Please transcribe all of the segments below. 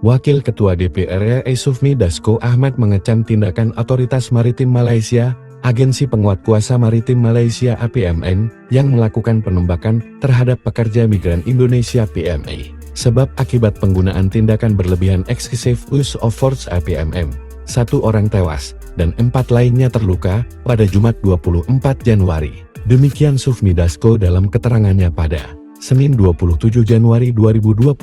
Wakil Ketua DPR RI Sufmi Dasko Ahmad mengecam tindakan Otoritas Maritim Malaysia, Agensi Penguat Kuasa Maritim Malaysia APMN, yang melakukan penembakan terhadap pekerja migran Indonesia PMA. Sebab akibat penggunaan tindakan berlebihan excessive use of force APMM, 1 orang tewas dan 4 lainnya terluka pada Jumat 24 Januari. Demikian Sufmi Dasko dalam keterangannya pada Senin 27 Januari 2025.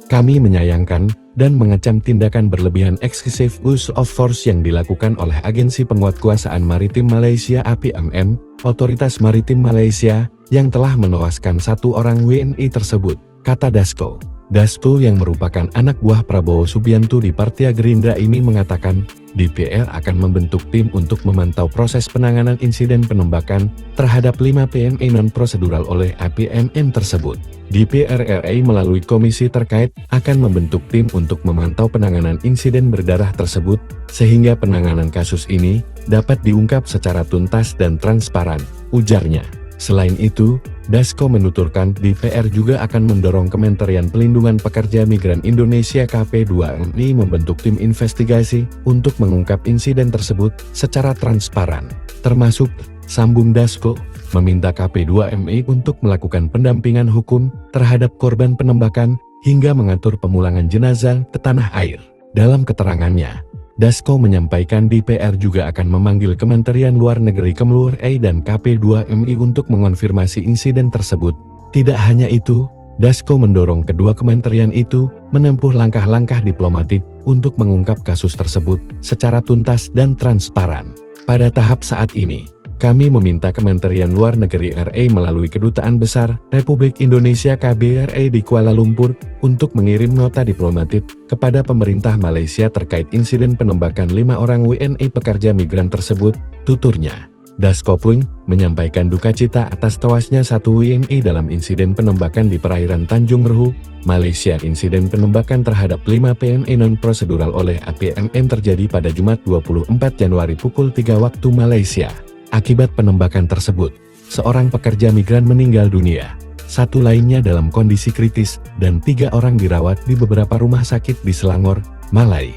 Kami menyayangkan dan mengecam tindakan berlebihan excessive use of force yang dilakukan oleh Agensi Penguatkuasaan Maritim Malaysia APMM, Otoritas Maritim Malaysia, yang telah menewaskan 1 orang WNI tersebut, kata Dasko. Dasko yang merupakan anak buah Prabowo Subianto di Partai Gerindra ini mengatakan, DPR akan membentuk tim untuk memantau proses penanganan insiden penembakan terhadap 5 PMA non-prosedural oleh APMM tersebut. DPR RI melalui komisi terkait akan membentuk tim untuk memantau penanganan insiden berdarah tersebut, sehingga penanganan kasus ini dapat diungkap secara tuntas dan transparan, ujarnya. Selain itu, Dasko menuturkan DPR juga akan mendorong Kementerian Pelindungan Pekerja Migran Indonesia KP2MI membentuk tim investigasi untuk mengungkap insiden tersebut secara transparan. Termasuk, sambung Dasko, meminta KP2MI untuk melakukan pendampingan hukum terhadap korban penembakan hingga mengatur pemulangan jenazah ke tanah air. Dalam keterangannya, Dasko menyampaikan DPR juga akan memanggil Kementerian Luar Negeri Kemlu RI dan KP2MI untuk mengonfirmasi insiden tersebut. Tidak hanya itu, Dasko mendorong kedua kementerian itu menempuh langkah-langkah diplomatik untuk mengungkap kasus tersebut secara tuntas dan transparan. Pada tahap saat ini, kami meminta Kementerian Luar Negeri RI melalui Kedutaan Besar Republik Indonesia KBRI di Kuala Lumpur untuk mengirim nota diplomatik kepada pemerintah Malaysia terkait insiden penembakan 5 orang WNI pekerja migran tersebut, tuturnya. Dasko pun menyampaikan duka cita atas tewasnya 1 WNI dalam insiden penembakan di perairan Tanjung Rehu, Malaysia. Insiden penembakan terhadap 5 PMA non-prosedural oleh APMM terjadi pada Jumat 24 Januari pukul 3 waktu Malaysia. Akibat penembakan tersebut, seorang pekerja migran meninggal dunia, 1 lainnya dalam kondisi kritis, dan 3 orang dirawat di beberapa rumah sakit di Selangor, Malai.